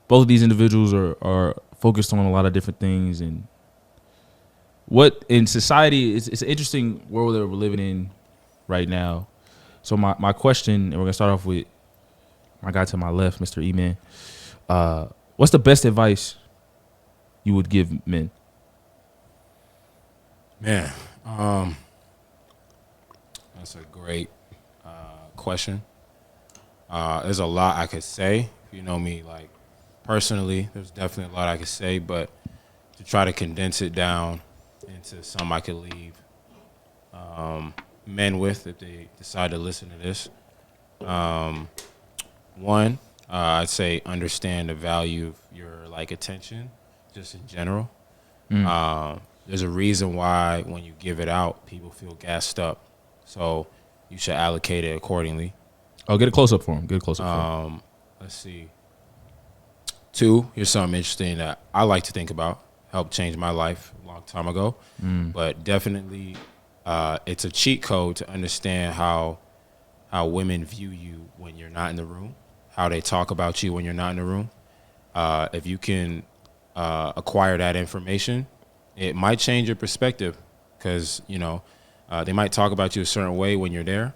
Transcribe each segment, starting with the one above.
both of these individuals are focused on a lot of different things, and what in society it's an interesting world that we're living in right now. So my question, and we're gonna start off with my guy to my left, Mr. E-Man. What's the best advice you would give men? Man, that's a great question. There's a lot I could say. If you know me, like personally, there's definitely a lot I could say, but to try to condense it down into something I could leave men with if they decide to listen to this. One, I'd say understand the value of your like attention, just in general. There's a reason why when you give it out, people feel gassed up. So you should allocate it accordingly. Oh, get a close up for him. Get a close up for him. Let's see. Two, here's something interesting that I like to think about. Helped change my life a long time ago. But definitely it's a cheat code to understand how women view you when you're not in the room, how they talk about you when you're not in the room. If you can acquire that information, it might change your perspective because, you know, they might talk about you a certain way when you're there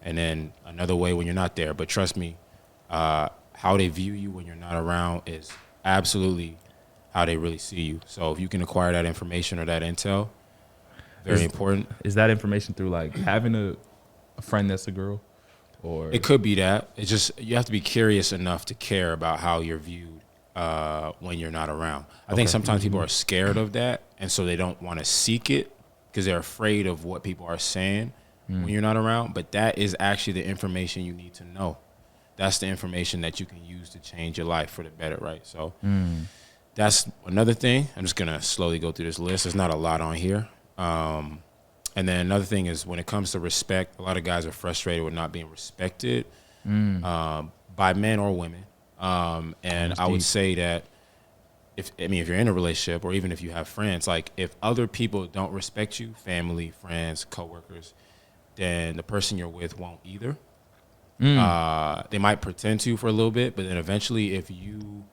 and then another way when you're not there. But trust me, how they view you when you're not around is absolutely how they really see you. So if you can acquire that information or that intel, very important. Is that information through like having a friend that's a girl? Or It could be that. It's just you have to be curious enough to care about how you're viewed when you're not around. I think sometimes people are scared of that, and so they don't want to seek it because they're afraid of what people are saying when you're not around. But that is actually the information you need to know. That's the information that you can use to change your life for the better, right? So that's another thing. I'm just going to slowly go through this list. There's not a lot on here. And then another thing is when it comes to respect, a lot of guys are frustrated with not being respected by men or women. And I would say that if you're in a relationship or even if you have friends, like if other people don't respect you, family, friends, coworkers, then the person you're with won't either. They might pretend to for a little bit, but then eventually if you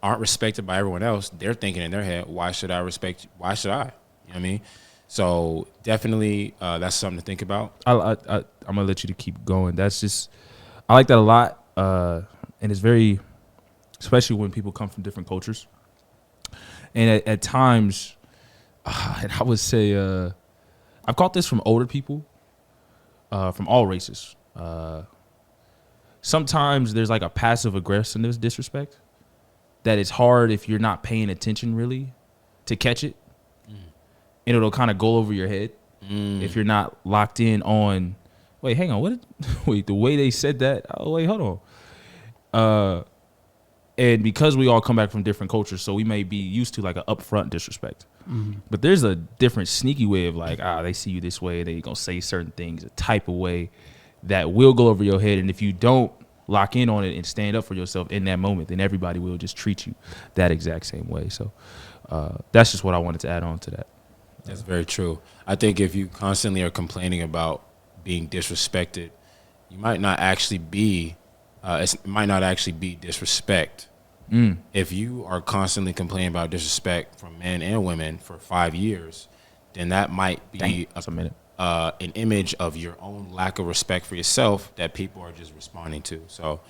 aren't respected by everyone else, they're thinking in their head, why should I respect you? Why should I? You know what I mean? So definitely that's something to think about. I'm gonna let you to keep going. That's just I like that a lot, and it's very, especially when people come from different cultures. And at times, and I would say I've caught this from older people, from all races. Sometimes there's like a passive aggressiveness disrespect that it's hard if you're not paying attention really to catch it. And it'll kind of go over your head if you're not locked in on, wait, hang on, wait, the way they said that, oh, wait, hold on. And because we all come back from different cultures, so we may be used to like an upfront disrespect. But there's a different sneaky way of like, they see you this way, they gonna say certain things, a type of way that will go over your head. And if you don't lock in on it and stand up for yourself in that moment, then everybody will just treat you that exact same way. So that's just what I wanted to add on to that. That's very true. I think if you constantly are complaining about being disrespected, you might not actually be. It might not actually be disrespect. If you are constantly complaining about disrespect from men and women for 5 years, then that might be an image of your own lack of respect for yourself that people are just responding to. So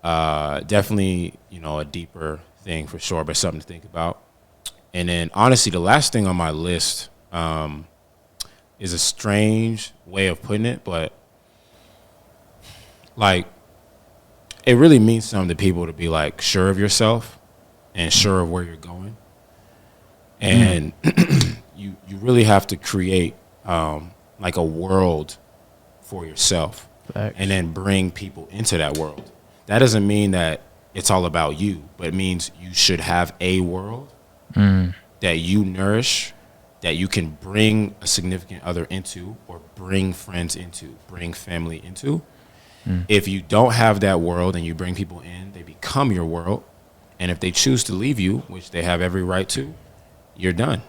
definitely, a deeper thing for sure, but something to think about. And then, honestly, the last thing on my list is a strange way of putting it, but, like, it really means something to people to be, like, sure of yourself and sure of where you're going. And you really have to create, like, a world for yourself. Facts. And then bring people into that world. That doesn't mean that it's all about you, but it means you should have a world that you nourish, that you can bring a significant other into or bring friends into, bring family into. If you don't have that world and you bring people in, they become your world. And if they choose to leave you, which they have every right to, you're done.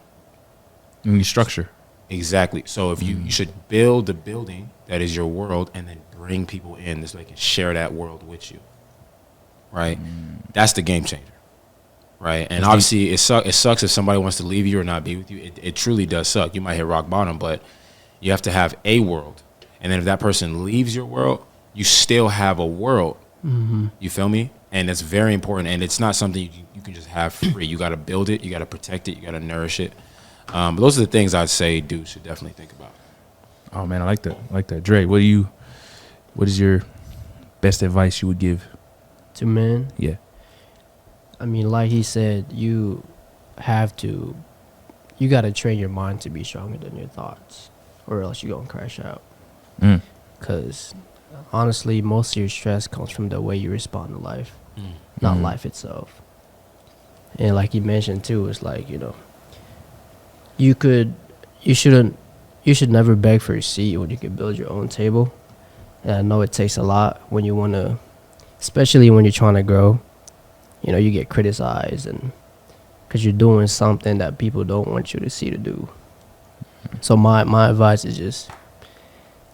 And you structure. Exactly. So if you should build the building that is your world and then bring people in so they can share that world with you. Right? that's the game changer, right? And obviously, it sucks if somebody wants to leave you or not be with you. It truly does suck. You might hit rock bottom, but you have to have a world. And then if that person leaves your world, you still have a world. Mm-hmm. You feel me? And it's very important. And it's not something you can just have free. You got to build it. You got to protect it. You got to nourish it. But those are the things I'd say dudes should definitely think about. Oh man, I like that. Dre, what is your best advice you would give to men? Yeah. I mean, like he said, you got to train your mind to be stronger than your thoughts, or else you're going to crash out. Because honestly, most of your stress comes from the way you respond to life, not life itself. And like you mentioned too, it's like, you should never beg for a seat when you can build your own table. And I know it takes a lot when you want to, especially when you're trying to grow. You get criticized, and because you're doing something that people don't want you to see to do. So my advice is just,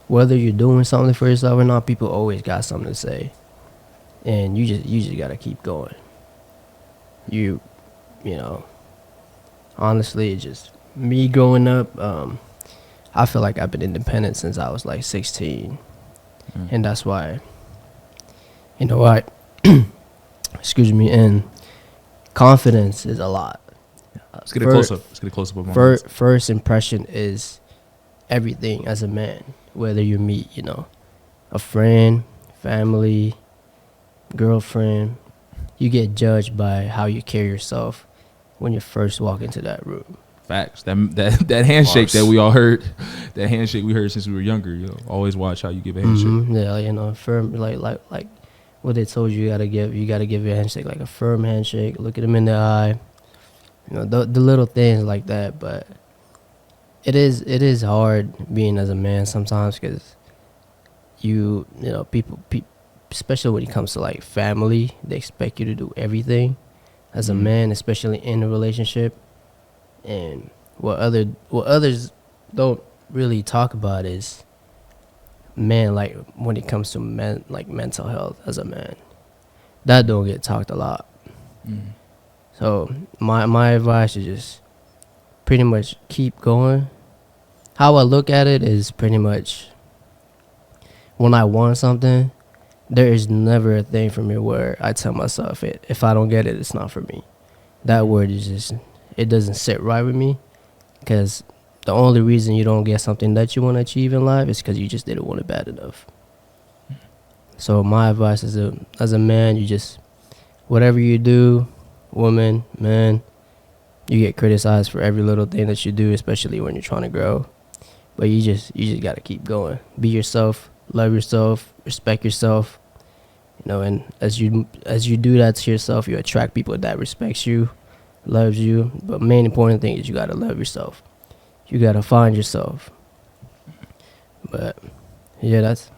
whether you're doing something for yourself or not, people always got something to say, and you just gotta keep going. Honestly, it's just me growing up. I feel like I've been independent since I was like 16, and that's why. Excuse me. And confidence is a lot. Let's get a close up. Of my first impression is everything as a man. Whether you meet, a friend, family, girlfriend, you get judged by how you carry yourself when you first walk into that room. Facts. That handshake that we all heard, that handshake we heard since we were younger. Always watch how you give a handshake. Mm-hmm. Yeah, firm, like what they told you, you gotta give your handshake like a firm handshake. Look at them in the eye. The little things like that. But it is hard being as a man sometimes, because people, especially when it comes to like family, they expect you to do everything as a man, especially in a relationship. And what others don't really talk about is, man, like when it comes to men, like mental health as a man, that don't get talked a lot. So my advice is just pretty much keep going. How I look at it is pretty much, when I want something, there is never a thing for me where I tell myself, if I don't get it, it's not for me. That word is just, it doesn't sit right with me, because the only reason you don't get something that you want to achieve in life is because you just didn't want it bad enough. So my advice as a man, you just, whatever you do, woman, man, you get criticized for every little thing that you do, especially when you're trying to grow. But you just got to keep going. Be yourself, love yourself, respect yourself. And as you do that to yourself, you attract people that respects you, loves you. But main important thing is you got to love yourself. You got to find yourself. But yeah, that's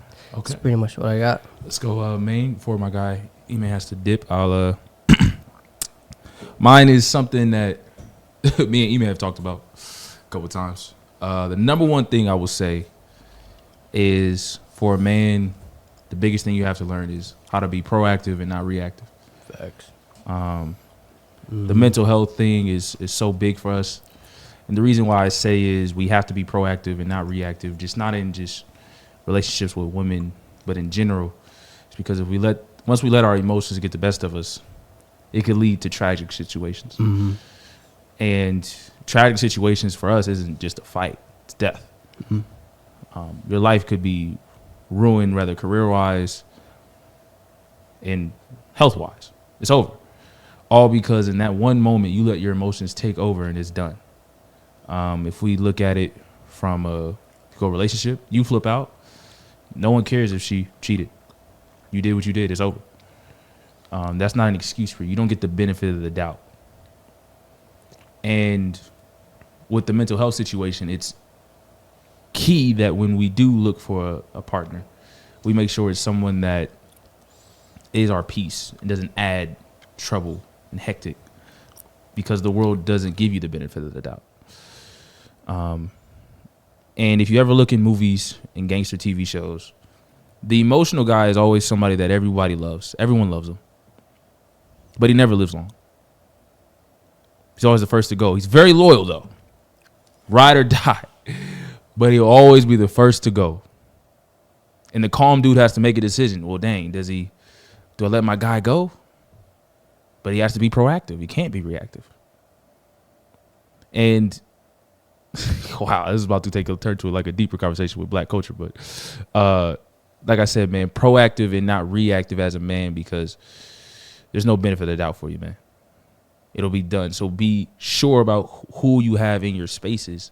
pretty much what I got. Let's go main before my guy Ime has to dip. I'll mine is something that me and Ime have talked about a couple times. The number one thing I will say is, for a man, the biggest thing you have to learn is how to be proactive and not reactive. Facts. The mental health thing is so big for us. And the reason why I say is we have to be proactive and not reactive, just not in just relationships with women, but in general. It's because once we let our emotions get the best of us, it could lead to tragic situations. And tragic situations for us isn't just a fight, it's death. Your life could be ruined, rather career-wise and health-wise. It's over. All because in that one moment, you let your emotions take over and it's done. If we look at it from a relationship, you flip out, no one cares if she cheated. You did what you did, it's over. That's not an excuse for you. You don't get the benefit of the doubt. And with the mental health situation, it's key that when we do look for a partner, we make sure it's someone that is our peace and doesn't add trouble and hectic, because the world doesn't give you the benefit of the doubt. And if you ever look in movies and gangster TV shows, the emotional guy is always somebody that everybody loves. Everyone loves him. but he never lives long. He's always the first to go. He's very loyal, though. Ride or die. But he'll always be the first to go. And the calm dude has to make a decision. Well, dang, do I let my guy go? But he has to be proactive. He can't be reactive. And wow, this is about to take a turn to like a deeper conversation with black culture. But like I said, man, proactive and not reactive as a man, because there's no benefit of doubt for you, man. It'll be done. So be sure about who you have in your spaces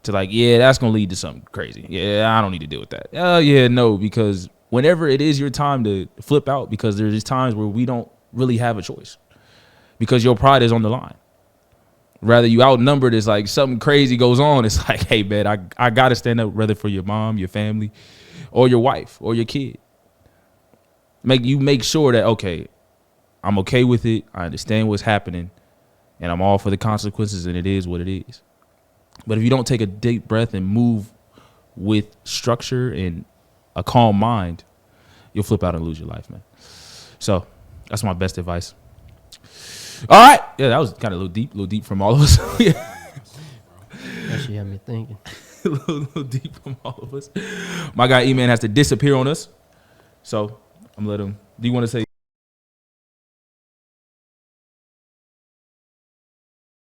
to like, yeah, that's going to lead to something crazy. Yeah, I don't need to deal with that. Yeah, no, because whenever it is your time to flip out, because there's times where we don't really have a choice because your pride is on the line. Rather you outnumbered, it's like something crazy goes on. It's like, hey, man, I got to stand up, whether for your mom, your family, or your wife, or your kid. Make sure that, okay, I'm okay with it. I understand what's happening, and I'm all for the consequences, and it is what it is. But if you don't take a deep breath and move with structure and a calm mind, you'll flip out and lose your life, man. So that's my best advice. All right. Yeah, that was kind of a little deep from all of us. Actually had me thinking. a little deep from all of us. My guy E-Man has to disappear on us. So I'm going to let him. Do you want to say?